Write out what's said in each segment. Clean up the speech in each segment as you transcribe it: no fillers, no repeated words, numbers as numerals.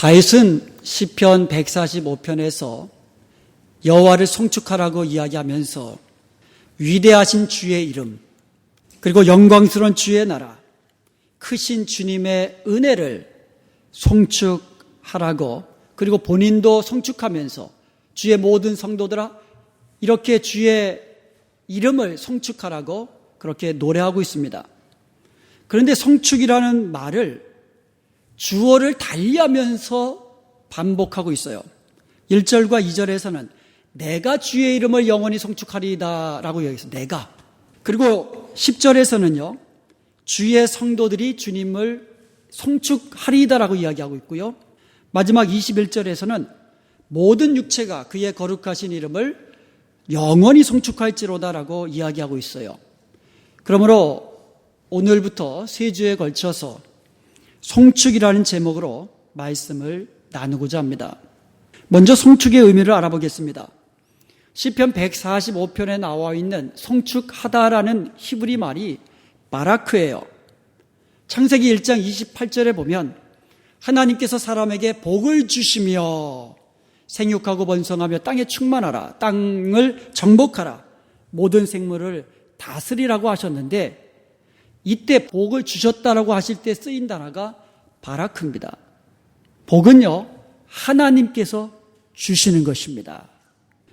다윗은 시편 145편에서 여호와를 송축하라고 이야기하면서 위대하신 주의 이름, 그리고 영광스러운 주의 나라, 크신 주님의 은혜를 송축하라고, 그리고 본인도 송축하면서 주의 모든 성도들아 이렇게 주의 이름을 송축하라고 그렇게 노래하고 있습니다. 그런데 송축이라는 말을 주어를 달리하면서 반복하고 있어요. 1절과 2절에서는 내가 주의 이름을 영원히 송축하리이다 라고 얘기했어요. 내가. 그리고 10절에서는요, 주의 성도들이 주님을 송축하리이다 라고 이야기하고 있고요. 마지막 21절에서는 모든 육체가 그의 거룩하신 이름을 영원히 송축할지로다 라고 이야기하고 있어요. 그러므로 오늘부터 세 주에 걸쳐서 송축이라는 제목으로 말씀을 나누고자 합니다. 먼저 송축의 의미를 알아보겠습니다. 시편 145편에 나와 있는 송축하다라는 히브리 말이 바라크예요. 창세기 1장 28절에 보면 하나님께서 사람에게 복을 주시며 생육하고 번성하며 땅에 충만하라, 땅을 정복하라, 모든 생물을 다스리라고 하셨는데 이때 복을 주셨다라고 하실 때 쓰인 단어가 바라크입니다. 복은요, 하나님께서 주시는 것입니다.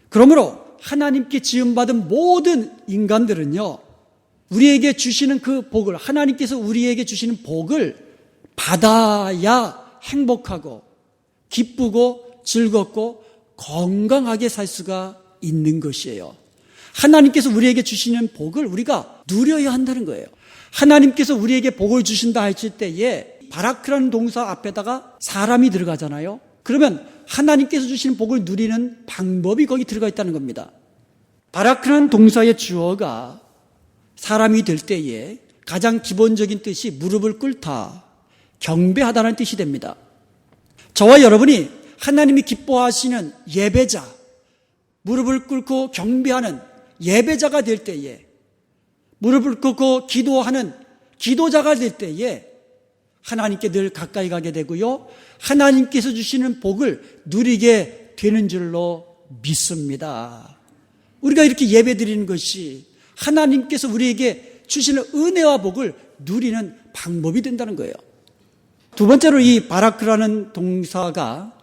그러므로 하나님께 지음받은 모든 인간들은요, 우리에게 주시는 그 복을, 하나님께서 우리에게 주시는 복을 받아야 행복하고 기쁘고 즐겁고 건강하게 살 수가 있는 것이에요. 하나님께서 우리에게 주시는 복을 우리가 누려야 한다는 거예요. 하나님께서 우리에게 복을 주신다 하실 때에 바라크라는 동사 앞에다가 사람이 들어가잖아요. 그러면 하나님께서 주시는 복을 누리는 방법이 거기 들어가 있다는 겁니다. 바라크라는 동사의 주어가 사람이 될 때에 가장 기본적인 뜻이 무릎을 꿇다, 경배하다는 뜻이 됩니다. 저와 여러분이 하나님이 기뻐하시는 예배자, 무릎을 꿇고 경배하는 예배자가 될 때에, 무릎을 꿇고 기도하는 기도자가 될 때에 하나님께 늘 가까이 가게 되고요, 하나님께서 주시는 복을 누리게 되는 줄로 믿습니다. 우리가 이렇게 예배드리는 것이 하나님께서 우리에게 주시는 은혜와 복을 누리는 방법이 된다는 거예요. 두 번째로 이 바라크라는 동사가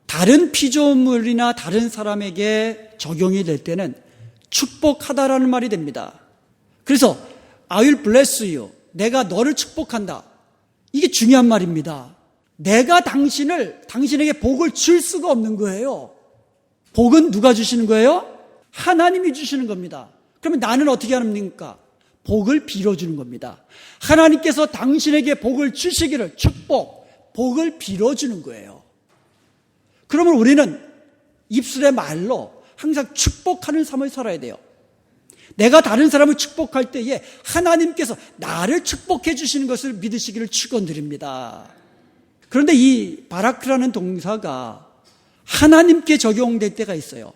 다른 피조물이나 다른 사람에게 적용이 될 때는 축복하다라는 말이 됩니다. 그래서 I will bless you, 내가 너를 축복한다, 이게 중요한 말입니다. 내가 당신에게 복을 줄 수가 없는 거예요. 복은 누가 주시는 거예요? 하나님이 주시는 겁니다. 그러면 나는 어떻게 합니까? 복을 빌어주는 겁니다. 하나님께서 당신에게 복을 주시기를, 복을 빌어주는 거예요. 그러면 우리는 입술의 말로 항상 축복하는 삶을 살아야 돼요. 내가 다른 사람을 축복할 때에 하나님께서 나를 축복해 주시는 것을 믿으시기를 축원드립니다. 그런데 이 바라크라는 동사가 하나님께 적용될 때가 있어요.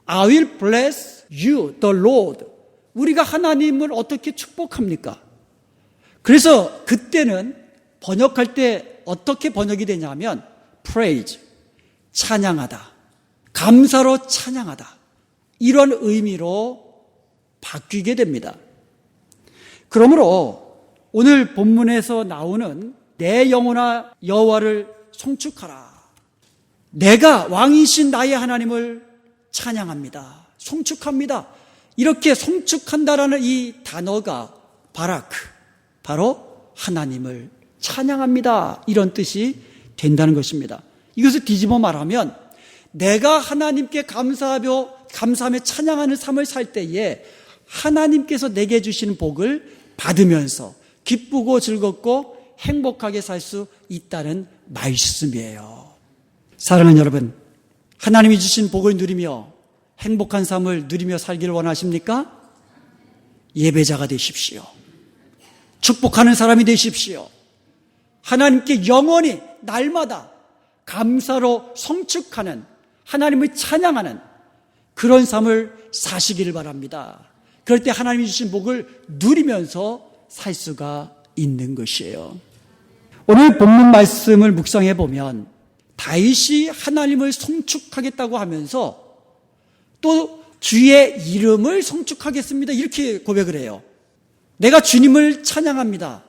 I will bless you, the Lord. 우리가 하나님을 어떻게 축복합니까? 그래서 그때는 번역할 때 어떻게 번역이 되냐면 praise, 찬양하다, 감사로 찬양하다, 이런 의미로 바뀌게 됩니다. 그러므로 오늘 본문에서 나오는 내 영혼아 여호와를 송축하라, 내가 왕이신 나의 하나님을 찬양합니다, 송축합니다, 이렇게 송축한다라는 이 단어가 바라크, 바로 하나님을 찬양합니다, 이런 뜻이 된다는 것입니다. 이것을 뒤집어 말하면 내가 하나님께 감사하며 찬양하는 삶을 살 때에 하나님께서 내게 주시는 복을 받으면서 기쁘고 즐겁고 행복하게 살 수 있다는 말씀이에요. 사랑하는 여러분, 하나님이 주신 복을 누리며 행복한 삶을 누리며 살기를 원하십니까? 예배자가 되십시오. 축복하는 사람이 되십시오. 하나님께 영원히 날마다 감사로 송축하는, 하나님을 찬양하는 그런 삶을 사시기를 바랍니다. 그럴 때 하나님이 주신 복을 누리면서 살 수가 있는 것이에요. 오늘 본문 말씀을 묵상해 보면 다윗이 하나님을 송축하겠다고 하면서 또 주의 이름을 송축하겠습니다. 이렇게 고백을 해요. 내가 주님을 찬양합니다.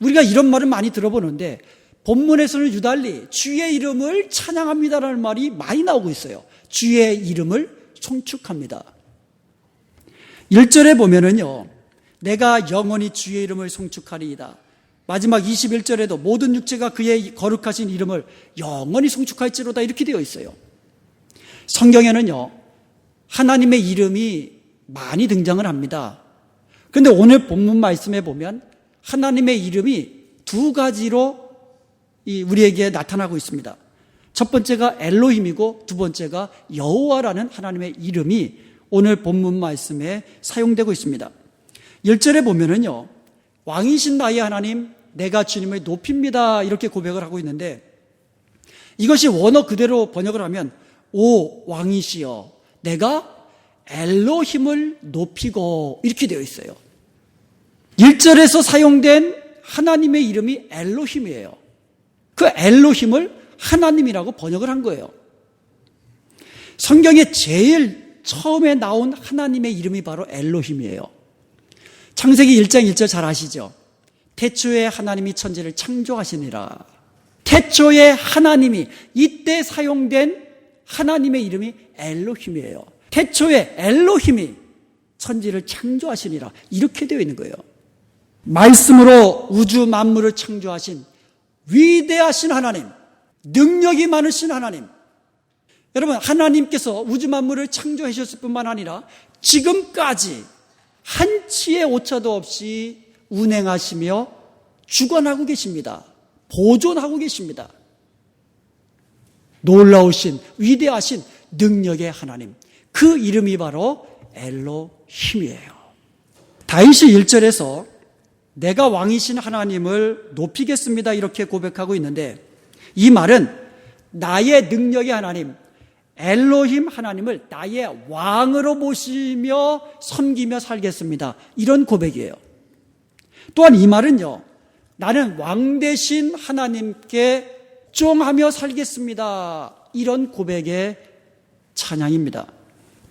우리가 이런 말을 많이 들어보는데 본문에서는 유달리 주의 이름을 찬양합니다라는 말이 많이 나오고 있어요. 주의 이름을 송축합니다. 1절에 보면은요, 내가 영원히 주의 이름을 송축하리이다. 마지막 21절에도 모든 육체가 그의 거룩하신 이름을 영원히 송축할지로다 이렇게 되어 있어요. 성경에는요, 하나님의 이름이 많이 등장을 합니다. 그런데 오늘 본문 말씀에 보면 하나님의 이름이 두 가지로 우리에게 나타나고 있습니다. 첫 번째가 엘로힘이고 두 번째가 여호와라는 하나님의 이름이 오늘 본문 말씀에 사용되고 있습니다. 1절에 보면은요, 왕이신 나의 하나님, 내가 주님을 높입니다. 이렇게 고백을 하고 있는데 이것이 원어 그대로 번역을 하면 오 왕이시여, 내가 엘로힘을 높이고 이렇게 되어 있어요. 1절에서 사용된 하나님의 이름이 엘로힘이에요. 그 엘로힘을 하나님이라고 번역을 한 거예요. 성경에 제일 처음에 나온 하나님의 이름이 바로 엘로힘이에요. 창세기 1장 1절 잘 아시죠? 태초에 하나님이 천지를 창조하시니라. 태초에 하나님이, 이때 사용된 하나님의 이름이 엘로힘이에요. 태초에 엘로힘이 천지를 창조하시니라. 이렇게 되어 있는 거예요. 말씀으로 우주 만물을 창조하신 위대하신 하나님, 능력이 많으신 하나님. 여러분, 하나님께서 우주 만물을 창조하셨을 뿐만 아니라 지금까지 한치의 오차도 없이 운행하시며 주관하고 계십니다. 보존하고 계십니다. 놀라우신 위대하신 능력의 하나님, 그 이름이 바로 엘로힘이에요. 다윗이 1절에서 내가 왕이신 하나님을 높이겠습니다 이렇게 고백하고 있는데 이 말은 나의 능력의 하나님 엘로힘 하나님을 나의 왕으로 모시며 섬기며 살겠습니다 이런 고백이에요. 또한 이 말은요, 나는 왕 되신 하나님께 쫑하며 살겠습니다 이런 고백의 찬양입니다.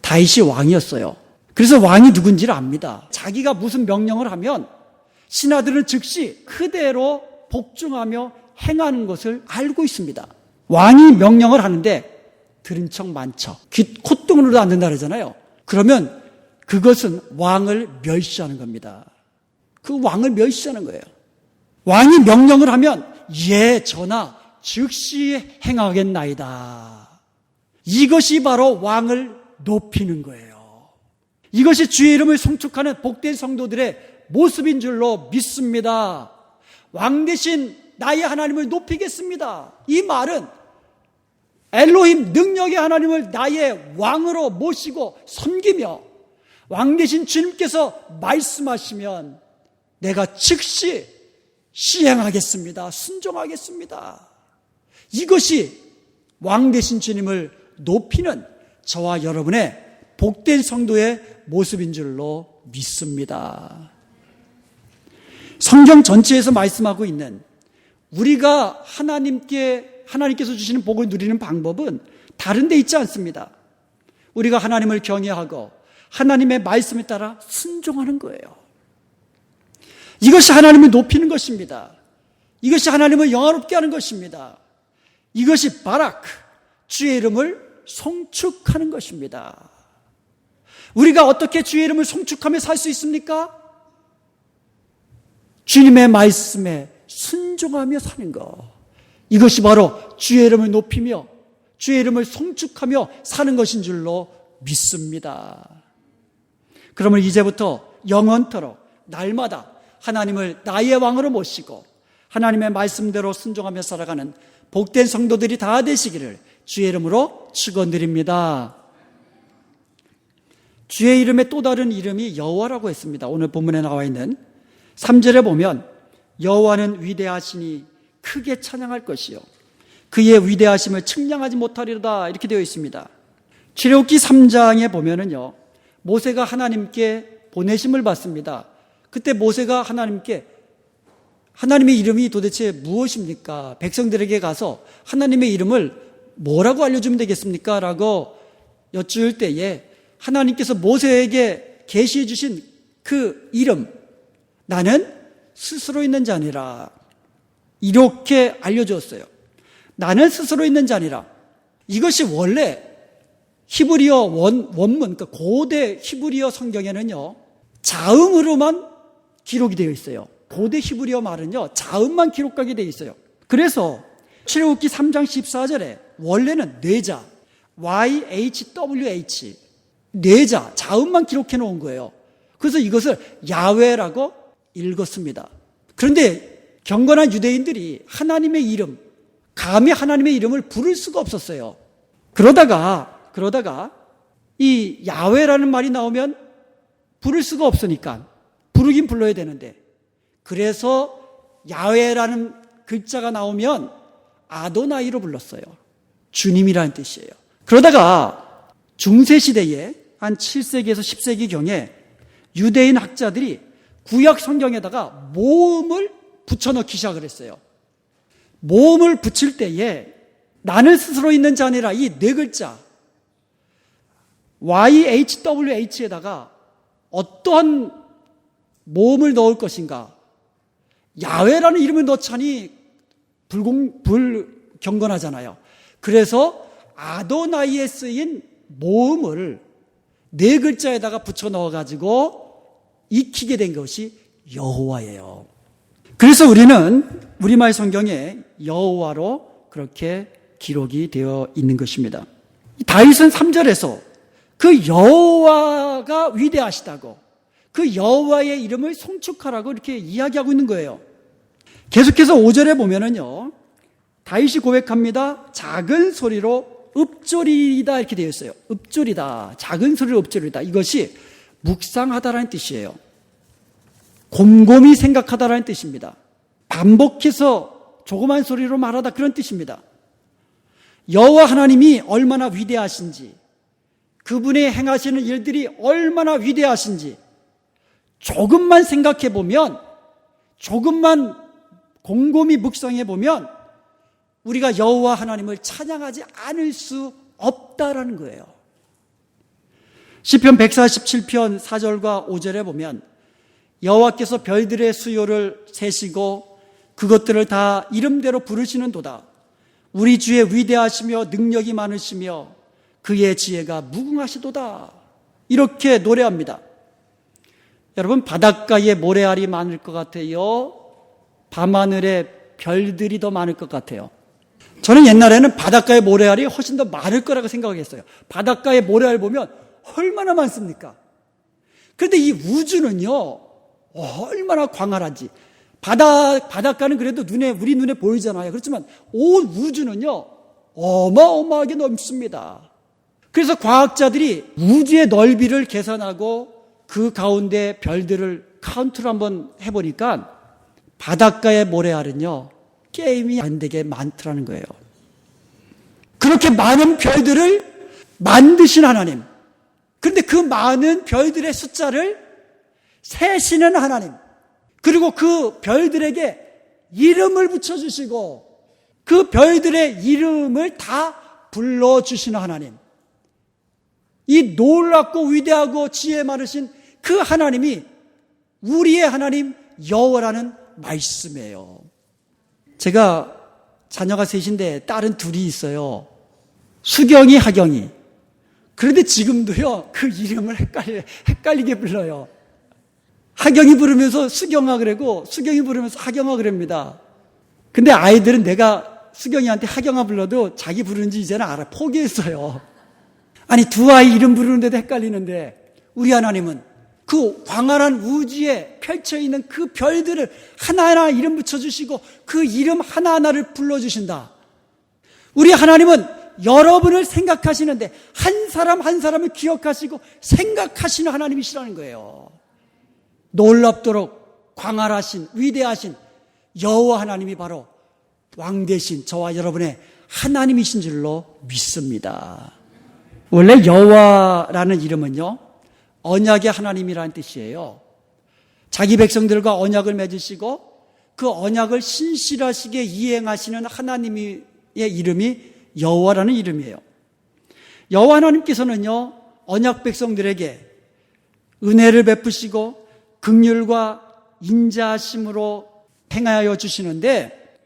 다윗이 왕이었어요. 그래서 왕이 누군지를 압니다. 자기가 무슨 명령을 하면 신하들은 즉시 그대로 복종하며 행하는 것을 알고 있습니다. 왕이 명령을 하는데 들은 척 만척, 콧등으로도 안 된다 그러잖아요. 그러면 그것은 왕을 멸시하는 겁니다. 그 왕을 멸시하는 거예요. 왕이 명령을 하면 예 전하 즉시 행하겠나이다. 이것이 바로 왕을 높이는 거예요. 이것이 주의 이름을 송축하는 복된 성도들의 모습인 줄로 믿습니다. 왕 대신 나의 하나님을 높이겠습니다. 이 말은 엘로힘 능력의 하나님을 나의 왕으로 모시고 섬기며 왕 대신 주님께서 말씀하시면 내가 즉시 시행하겠습니다. 순종하겠습니다. 이것이 왕 대신 주님을 높이는 저와 여러분의 복된 성도의 모습인 줄로 믿습니다. 성경 전체에서 말씀하고 있는 우리가 하나님께서 주시는 복을 누리는 방법은 다른 데 있지 않습니다. 우리가 하나님을 경외하고 하나님의 말씀에 따라 순종하는 거예요. 이것이 하나님을 높이는 것입니다. 이것이 하나님을 영화롭게 하는 것입니다. 이것이 바라크, 주의 이름을 송축하는 것입니다. 우리가 어떻게 주의 이름을 송축하며 살 수 있습니까? 주님의 말씀에 순종하며 사는 것. 이것이 바로 주의 이름을 높이며 주의 이름을 송축하며 사는 것인 줄로 믿습니다. 그러면 이제부터 영원토록 날마다 하나님을 나의 왕으로 모시고 하나님의 말씀대로 순종하며 살아가는 복된 성도들이 다 되시기를 주의 이름으로 축원드립니다. 주의 이름의 또 다른 이름이 여호와라고 했습니다. 오늘 본문에 나와 있는 3절에 보면 여호와는 위대하시니 크게 찬양할 것이요 그의 위대하심을 측량하지 못하리로다 이렇게 되어 있습니다. 출애굽기 3장에 보면은요, 모세가 하나님께 보내심을 받습니다. 그때 모세가 하나님께 하나님의 이름이 도대체 무엇입니까? 백성들에게 가서 하나님의 이름을 뭐라고 알려주면 되겠습니까? 라고 여쭈을 때에 하나님께서 모세에게 계시해 주신 그 이름, 나는 스스로 있는 자니라, 이렇게 알려주었어요. 나는 스스로 있는 자니라. 이것이 원래 히브리어 원문, 그러니까 고대 히브리어 성경에는요, 자음으로만 기록이 되어 있어요. 고대 히브리어 말은요, 자음만 기록하게 되어 있어요. 그래서 출애굽기 3장 14절에 원래는 뇌자, YHWH, 뇌자, 자음만 기록해 놓은 거예요. 그래서 이것을 야훼라고 읽었습니다. 그런데 경건한 유대인들이 하나님의 이름, 감히 하나님의 이름을 부를 수가 없었어요. 그러다가 이 야훼라는 말이 나오면 부를 수가 없으니까 부르긴 불러야 되는데, 그래서 야훼라는 글자가 나오면 아도나이로 불렀어요. 주님이라는 뜻이에요. 그러다가 중세시대에 한 7세기에서 10세기경에 유대인 학자들이 구약 성경에다가 모음을 붙여넣기 시작을 했어요. 모음을 붙일 때에 나는 스스로 있는 자 아니라 이 네 글자 YHWH에다가 어떠한 모음을 넣을 것인가, 야훼라는 이름을 넣자니 불경건하잖아요. 그래서 아도나이에 쓰인 모음을 네 글자에다가 붙여 넣어가지고 익히게 된 것이 여호와예요. 그래서 우리는 우리말 성경에 여호와로 그렇게 기록이 되어 있는 것입니다. 다윗은 3절에서 그 여호와가 위대하시다고, 그 여호와의 이름을 송축하라고 이렇게 이야기하고 있는 거예요. 계속해서 5절에 보면은요, 다윗이 고백합니다. 작은 소리로 읊조리다 이렇게 되어 있어요. 읊조리다, 작은 소리로 읊조리다. 이것이 묵상하다라는 뜻이에요. 곰곰이 생각하다라는 뜻입니다. 반복해서 조그만 소리로 말하다, 그런 뜻입니다. 여호와 하나님이 얼마나 위대하신지, 그분의 행하시는 일들이 얼마나 위대하신지 조금만 생각해 보면, 조금만 곰곰이 묵상해 보면 우리가 여호와 하나님을 찬양하지 않을 수 없다라는 거예요. 시편 147편 4절과 5절에 보면 여호와께서 별들의 수요를 세시고 그것들을 다 이름대로 부르시는도다. 우리 주의 위대하시며 능력이 많으시며 그의 지혜가 무궁하시도다. 이렇게 노래합니다. 여러분, 바닷가에 모래알이 많을 것 같아요? 밤하늘에 별들이 더 많을 것 같아요? 저는 옛날에는 바닷가에 모래알이 훨씬 더 많을 거라고 생각했어요. 바닷가에 모래알 보면 얼마나 많습니까? 그런데 이 우주는요, 얼마나 광활한지. 바닷가는 그래도 우리 눈에 보이잖아요. 그렇지만 온 우주는요, 어마어마하게 넓습니다. 그래서 과학자들이 우주의 넓이를 계산하고 그 가운데 별들을 카운트를 한번 해보니까 바닷가의 모래알은요, 게임이 안 되게 많더라는 거예요. 그렇게 많은 별들을 만드신 하나님, 그런데 그 많은 별들의 숫자를 세시는 하나님, 그리고 그 별들에게 이름을 붙여주시고 그 별들의 이름을 다 불러주시는 하나님, 이 놀랍고 위대하고 지혜 많으신 그 하나님이 우리의 하나님 여호와라는 말씀이에요. 제가 자녀가 셋인데 딸은 둘이 있어요. 수경이, 하경이. 그런데 지금도요, 그 이름을 헷갈리게 불러요. 하경이 부르면서 수경아 그러고 수경이 부르면서 하경아 그럽니다. 근데 아이들은 내가 수경이한테 하경아 불러도 자기 부르는지 이제는 알아. 포기했어요. 아니, 두 아이 이름 부르는데도 헷갈리는데 우리 하나님은 그 광활한 우주에 펼쳐있는 그 별들을 하나하나 이름 붙여주시고 그 이름 하나하나를 불러주신다. 우리 하나님은 여러분을 생각하시는데 한 사람 한 사람을 기억하시고 생각하시는 하나님이시라는 거예요. 놀랍도록 광활하신 위대하신 여호와 하나님이 바로 왕 대신 저와 여러분의 하나님이신 줄로 믿습니다. 원래 여호와라는 이름은요, 언약의 하나님이라는 뜻이에요. 자기 백성들과 언약을 맺으시고 그 언약을 신실하시게 이행하시는 하나님의 이름이 여호와라는 이름이에요. 여호와 하나님께서는요, 언약 백성들에게 은혜를 베푸시고 긍휼과 인자하심으로 행하여 주시는데,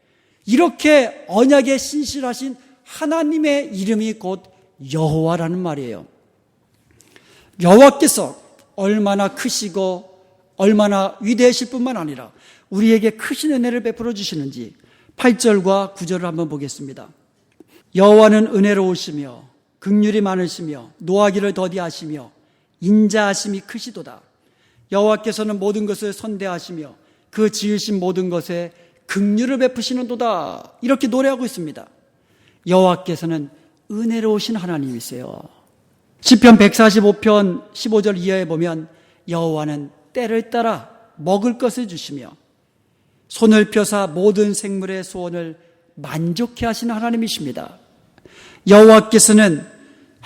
이렇게 언약에 신실하신 하나님의 이름이 곧 여호와라는 말이에요. 여호와께서 얼마나 크시고 얼마나 위대하실 뿐만 아니라 우리에게 크신 은혜를 베풀어 주시는지 8절과 9절을 한번 보겠습니다. 여호와는 은혜로우시며 긍휼이 많으시며 노하기를 더디하시며 인자하심이 크시도다. 여호와께서는 모든 것을 선대하시며 그 지으신 모든 것에 긍휼을 베푸시는도다. 이렇게 노래하고 있습니다. 여호와께서는 은혜로우신 하나님이세요. 시편 145편 15절 이하에 보면 여호와는 때를 따라 먹을 것을 주시며 손을 펴사 모든 생물의 소원을 만족해 하시는 하나님이십니다. 여호와께서는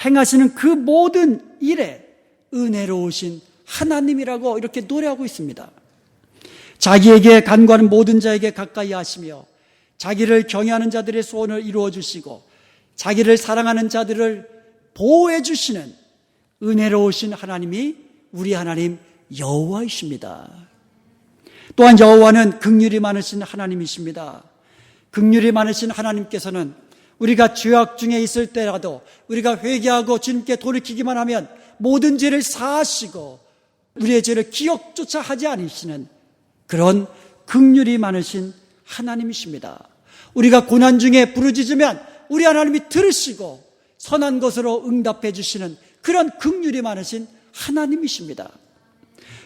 행하시는 그 모든 일에 은혜로우신 하나님이라고 이렇게 노래하고 있습니다. 자기에게 간구하는 모든 자에게 가까이 하시며 자기를 경외하는 자들의 소원을 이루어 주시고 자기를 사랑하는 자들을 보호해 주시는 은혜로우신 하나님이 우리 하나님 여호와이십니다. 또한 여호와는 긍휼이 많으신 하나님이십니다. 긍휼이 많으신 하나님께서는 우리가 죄악 중에 있을 때라도 우리가 회개하고 주님께 돌이키기만 하면 모든 죄를 사하시고 우리의 죄를 기억조차 하지 않으시는 그런 긍휼이 많으신 하나님이십니다. 우리가 고난 중에 부르짖으면 우리 하나님이 들으시고 선한 것으로 응답해 주시는 그런 긍휼이 많으신 하나님이십니다.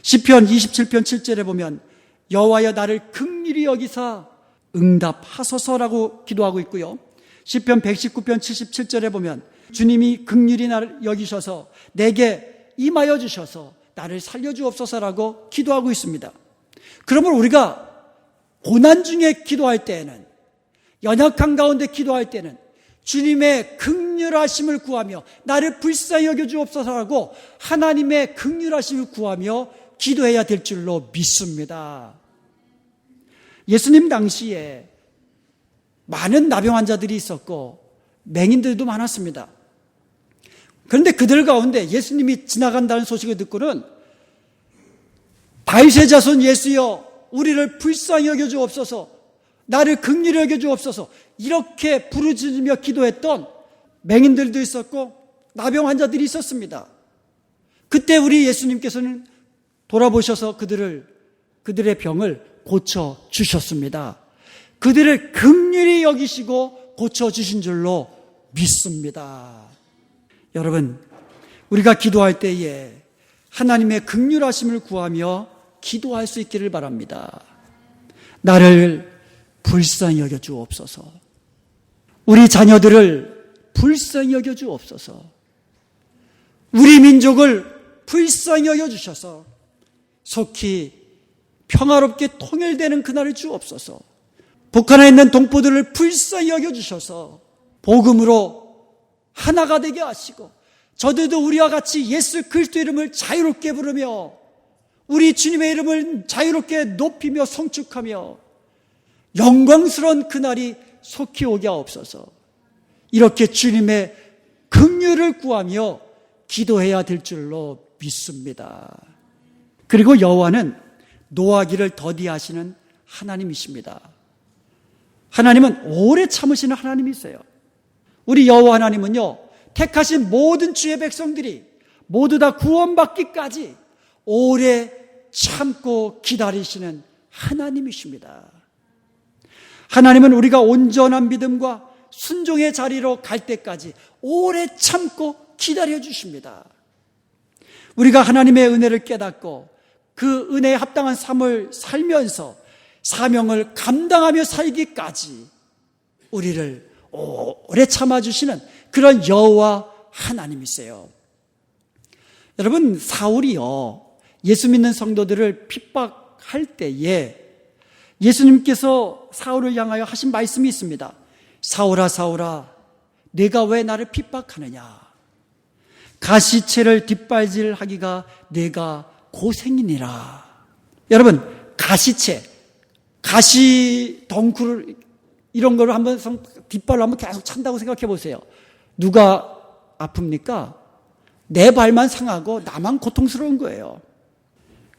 시편 27편 7절에 보면 여호와여 나를 긍휼히 여기사 응답하소서라고 기도하고 있고요. 시편 119편 77절에 보면 주님이 긍휼히 나를 여기셔서 내게 임하여 주셔서 나를 살려주옵소서라고 기도하고 있습니다. 그러면 우리가 고난 중에 기도할 때에는, 연약한 가운데 기도할 때는 주님의 긍휼하심을 구하며 나를 불쌍히 여겨주옵소서라고 하나님의 긍휼하심을 구하며 기도해야 될 줄로 믿습니다. 예수님 당시에 많은 나병 환자들이 있었고 맹인들도 많았습니다. 그런데 그들 가운데 예수님이 지나간다는 소식을 듣고는 다윗의 자손 예수여 우리를 불쌍히 여겨주옵소서, 나를 긍휼히 여겨주옵소서, 이렇게 부르짖으며 기도했던 맹인들도 있었고 나병 환자들이 있었습니다. 그때 우리 예수님께서는 돌아보셔서 그들의 병을 고쳐주셨습니다. 그들을 긍휼히 여기시고 고쳐주신 줄로 믿습니다. 여러분, 우리가 기도할 때에 하나님의 긍휼하심을 구하며 기도할 수 있기를 바랍니다. 나를 불쌍히 여겨 주옵소서. 우리 자녀들을 불쌍히 여겨 주옵소서. 우리 민족을 불쌍히 여겨 주셔서 속히 평화롭게 통일되는 그날을 주옵소서. 북한에 있는 동포들을 불쌍히 여겨 주셔서 복음으로 하나가 되게 하시고 저들도 우리와 같이 예수 그리스도 이름을 자유롭게 부르며 우리 주님의 이름을 자유롭게 높이며 성축하며 영광스러운 그날이 속히 오게 하옵소서. 이렇게 주님의 긍휼을 구하며 기도해야 될 줄로 믿습니다. 그리고 여호와는 노하기를 더디하시는 하나님이십니다. 하나님은 오래 참으시는 하나님이세요. 우리 여호와 하나님은요, 택하신 모든 주의 백성들이 모두 다 구원받기까지 오래 참고 기다리시는 하나님이십니다. 하나님은 우리가 온전한 믿음과 순종의 자리로 갈 때까지 오래 참고 기다려 주십니다. 우리가 하나님의 은혜를 깨닫고 그 은혜에 합당한 삶을 살면서 사명을 감당하며 살기까지 우리를 오래 참아주시는 그런 여호와 하나님이세요. 여러분, 사울이요, 예수 믿는 성도들을 핍박할 때에 예수님께서 사울을 향하여 하신 말씀이 있습니다. 사울아 사울아 네가 왜 나를 핍박하느냐, 가시채를 뒷발질하기가 네가 고생이니라. 여러분, 가시채, 가시 덩쿨을 이런 거를 한번 뒷발로 한번 계속 찬다고 생각해 보세요. 누가 아픕니까? 내 발만 상하고 나만 고통스러운 거예요.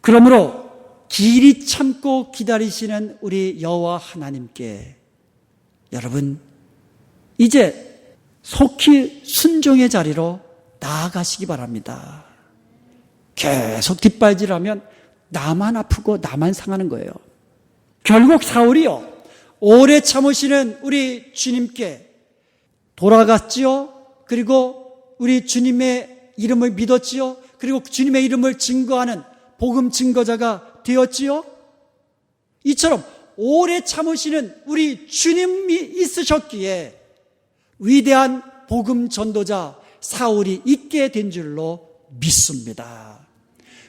그러므로 길이 참고 기다리시는 우리 여호와 하나님께 여러분 이제 속히 순종의 자리로 나아가시기 바랍니다. 계속 뒷발질하면 나만 아프고 나만 상하는 거예요. 결국 사울이요, 오래 참으시는 우리 주님께 돌아갔지요. 그리고 우리 주님의 이름을 믿었지요. 그리고 주님의 이름을 증거하는 복음 증거자가 되었지요. 이처럼 오래 참으시는 우리 주님이 있으셨기에 위대한 복음 전도자 사울이 있게 된 줄로 믿습니다.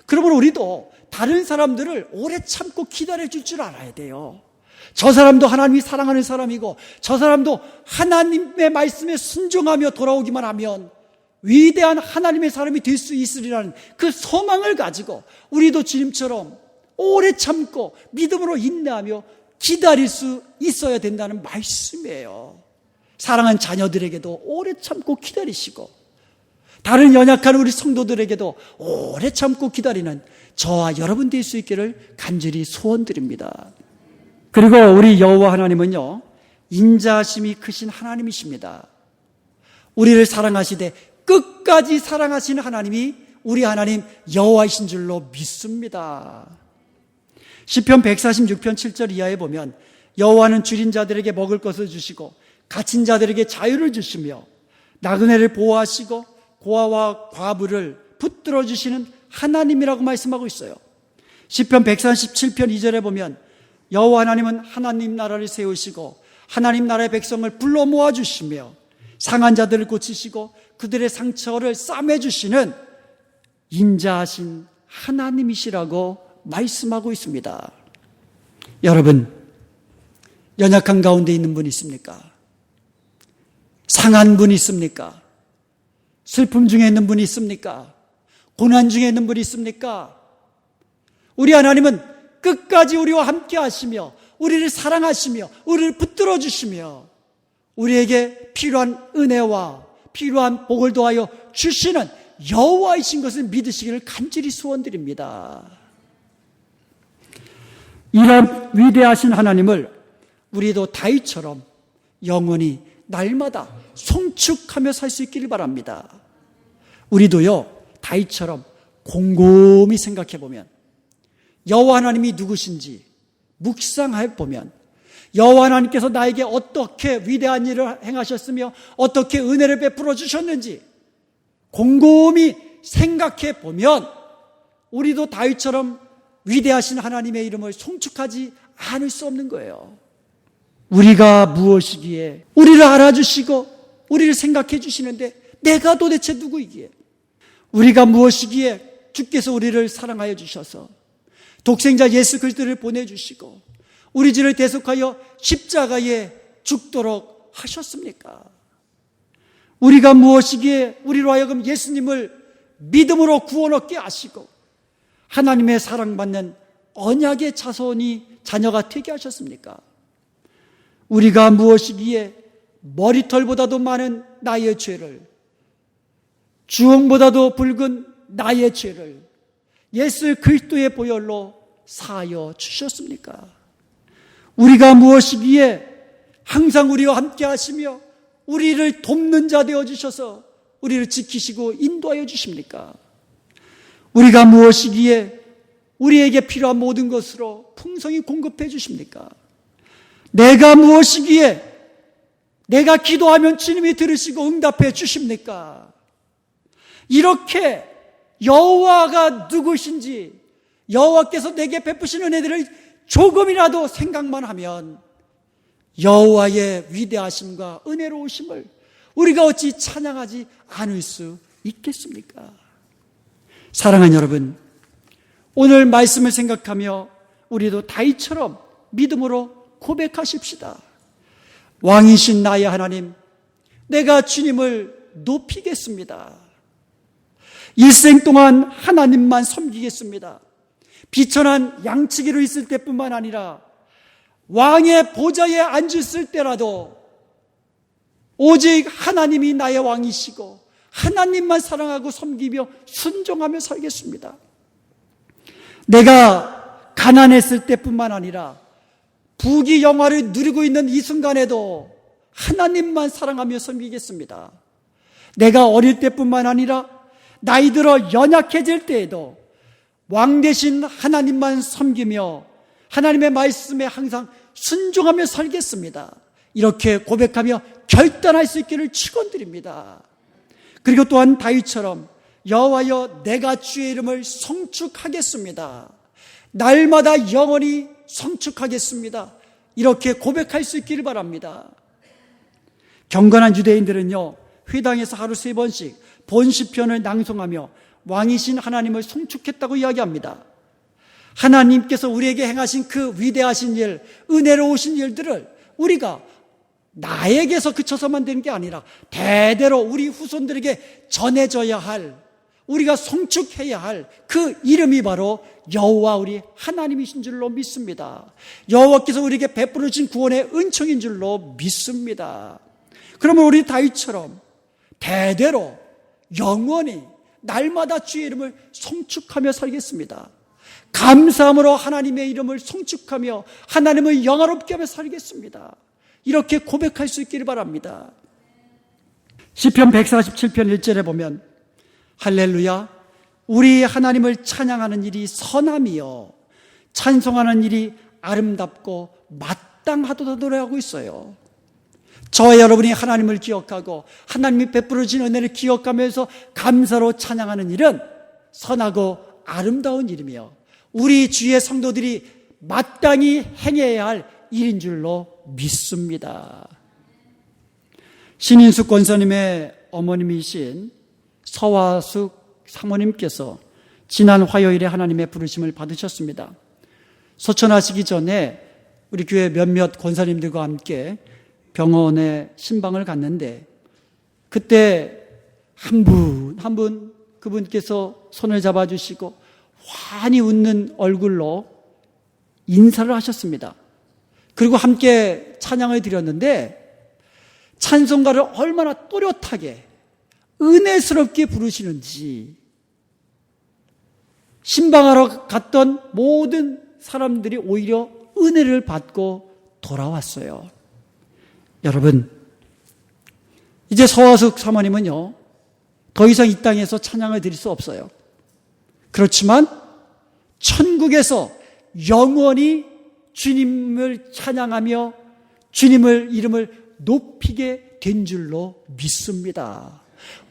그러므로 우리도 다른 사람들을 오래 참고 기다려줄 줄 알아야 돼요. 저 사람도 하나님이 사랑하는 사람이고 저 사람도 하나님의 말씀에 순종하며 돌아오기만 하면 위대한 하나님의 사람이 될 수 있으리라는 그 소망을 가지고 우리도 주님처럼 오래 참고 믿음으로 인내하며 기다릴 수 있어야 된다는 말씀이에요. 사랑하는 자녀들에게도 오래 참고 기다리시고 다른 연약한 우리 성도들에게도 오래 참고 기다리는 저와 여러분 될 수 있기를 간절히 소원드립니다. 그리고 우리 여호와 하나님은요, 인자심이 크신 하나님이십니다. 우리를 사랑하시되 끝까지 사랑하시는 하나님이 우리 하나님 여호와이신 줄로 믿습니다. 시편 146편 7절 이하에 보면 여호와는 줄인 자들에게 먹을 것을 주시고 갇힌 자들에게 자유를 주시며 나그네를 보호하시고 고아와 과부를 붙들어 주시는 하나님이라고 말씀하고 있어요. 시편 137편 2절에 보면 여호와 하나님은 하나님 나라를 세우시고 하나님 나라의 백성을 불러 모아 주시며 상한 자들을 고치시고 그들의 상처를 싸매 주시는 인자하신 하나님이시라고 말씀하고 있습니다. 여러분, 연약한 가운데 있는 분 있습니까? 상한 분 있습니까? 슬픔 중에 있는 분이 있습니까? 고난 중에 있는 분이 있습니까? 우리 하나님은 끝까지 우리와 함께 하시며 우리를 사랑하시며 우리를 붙들어 주시며 우리에게 필요한 은혜와 필요한 복을 더하여 주시는 여호와이신 것을 믿으시기를 간절히 소원드립니다. 이런 위대하신 하나님을 우리도 다윗처럼 영원히 날마다 송축하며 살 수 있기를 바랍니다. 우리도요, 다윗처럼 곰곰이 생각해 보면 여호와 하나님이 누구신지 묵상해 보면 여호와 하나님께서 나에게 어떻게 위대한 일을 행하셨으며 어떻게 은혜를 베풀어 주셨는지 곰곰이 생각해 보면 우리도 다윗처럼 위대하신 하나님의 이름을 송축하지 않을 수 없는 거예요. 우리가 무엇이기에 우리를 알아주시고 우리를 생각해 주시는데 내가 도대체 누구이기에, 우리가 무엇이기에 주께서 우리를 사랑하여 주셔서 독생자 예수 그리스도를 보내주시고 우리 죄를 대속하여 십자가에 죽도록 하셨습니까? 우리가 무엇이기에 우리로 하여금 예수님을 믿음으로 구원 얻게 하시고 하나님의 사랑받는 언약의 자녀가 되게 하셨습니까? 우리가 무엇이기에 머리털보다도 많은 나의 죄를, 주홍보다도 붉은 나의 죄를 예수 그리스도의 보혈로 사하여 주셨습니까? 우리가 무엇이기에 항상 우리와 함께 하시며 우리를 돕는 자 되어주셔서 우리를 지키시고 인도하여 주십니까? 우리가 무엇이기에 우리에게 필요한 모든 것으로 풍성히 공급해 주십니까? 내가 무엇이기에 내가 기도하면 주님이 들으시고 응답해 주십니까? 이렇게 여호와가 누구신지, 여호와께서 내게 베푸신 은혜들을 조금이라도 생각만 하면 여호와의 위대하심과 은혜로우심을 우리가 어찌 찬양하지 않을 수 있겠습니까? 사랑하는 여러분, 오늘 말씀을 생각하며 우리도 다윗처럼 믿음으로 고백하십시다. 왕이신 나의 하나님, 내가 주님을 높이겠습니다. 일생 동안 하나님만 섬기겠습니다. 비천한 양치기로 있을 때뿐만 아니라 왕의 보좌에 앉았을 때라도 오직 하나님이 나의 왕이시고 하나님만 사랑하고 섬기며 순종하며 살겠습니다. 내가 가난했을 때뿐만 아니라 부귀 영화를 누리고 있는 이 순간에도 하나님만 사랑하며 섬기겠습니다. 내가 어릴 때뿐만 아니라 나이 들어 연약해질 때에도 왕 대신 하나님만 섬기며 하나님의 말씀에 항상 순종하며 살겠습니다. 이렇게 고백하며 결단할 수 있기를 축원드립니다. 그리고 또한 다윗처럼 여호와여 내가 주의 이름을 송축하겠습니다. 날마다 영원히 송축하겠습니다. 이렇게 고백할 수 있기를 바랍니다. 경건한 유대인들은요, 회당에서 하루 3번씩 본시편을 낭송하며 왕이신 하나님을 송축했다고 이야기합니다. 하나님께서 우리에게 행하신 그 위대하신 일, 은혜로우신 일들을 우리가 나에게서 그쳐서만 되는 게 아니라 대대로 우리 후손들에게 전해져야 할, 우리가 송축해야 할 그 이름이 바로 여호와 우리 하나님이신 줄로 믿습니다. 여호와께서 우리에게 베풀어 주신 구원의 은총인 줄로 믿습니다. 그러면 우리 다윗처럼 대대로 영원히 날마다 주의 이름을 송축하며 살겠습니다. 감사함으로 하나님의 이름을 송축하며 하나님을 영화롭게 하며 살겠습니다. 이렇게 고백할 수 있기를 바랍니다. 시편 147편 1절에 보면 할렐루야 우리 하나님을 찬양하는 일이 선함이요 찬송하는 일이 아름답고 마땅하도다 노래하고 있어요. 저와 여러분이 하나님을 기억하고 하나님이 베풀어 주신 은혜를 기억하면서 감사로 찬양하는 일은 선하고 아름다운 일이며 우리 주의 성도들이 마땅히 행해야 할 일인 줄로 믿습니다. 신인숙 권사님의 어머님이신 서화숙 사모님께서 지난 화요일에 하나님의 부르심을 받으셨습니다. 소천하시기 전에 우리 교회 몇몇 권사님들과 함께 병원에 신방을 갔는데 그때 한 분 그분께서 손을 잡아주시고 환히 웃는 얼굴로 인사를 하셨습니다. 그리고 함께 찬양을 드렸는데 찬송가를 얼마나 또렷하게 은혜스럽게 부르시는지 신방하러 갔던 모든 사람들이 오히려 은혜를 받고 돌아왔어요. 여러분, 이제 서화숙 사모님은요 더 이상 이 땅에서 찬양을 드릴 수 없어요. 그렇지만 천국에서 영원히 주님을 찬양하며 주님을 이름을 높이게 된 줄로 믿습니다.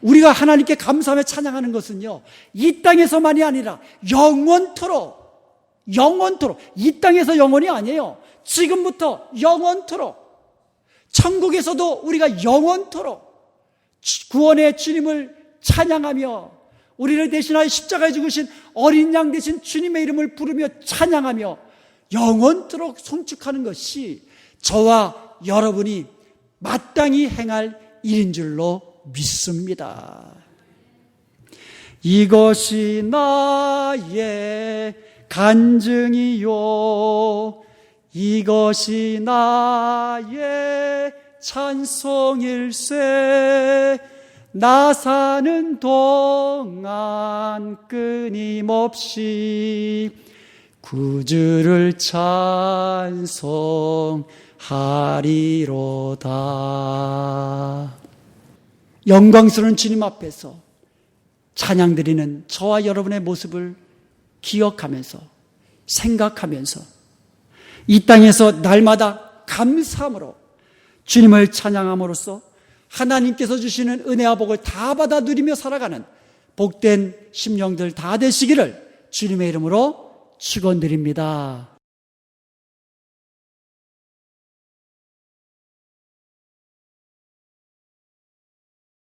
우리가 하나님께 감사하며 찬양하는 것은요 이 땅에서만이 아니라 영원토록 이 땅에서 영원이 아니에요. 지금부터 영원토록 천국에서도 우리가 영원토록 구원의 주님을 찬양하며 우리를 대신하여 십자가에 죽으신 어린 양 대신 주님의 이름을 부르며 찬양하며 영원토록 송축하는 것이 저와 여러분이 마땅히 행할 일인 줄로 믿습니다. 이것이 나의 간증이요 이것이 나의 찬송일세 나 사는 동안 끊임없이 구주를 찬송하리로다. 영광스러운 주님 앞에서 찬양드리는 저와 여러분의 모습을 기억하면서 생각하면서 이 땅에서 날마다 감사함으로 주님을 찬양함으로써 하나님께서 주시는 은혜와 복을 다 받아 누리며 살아가는 복된 심령들 다 되시기를 주님의 이름으로 축원드립니다.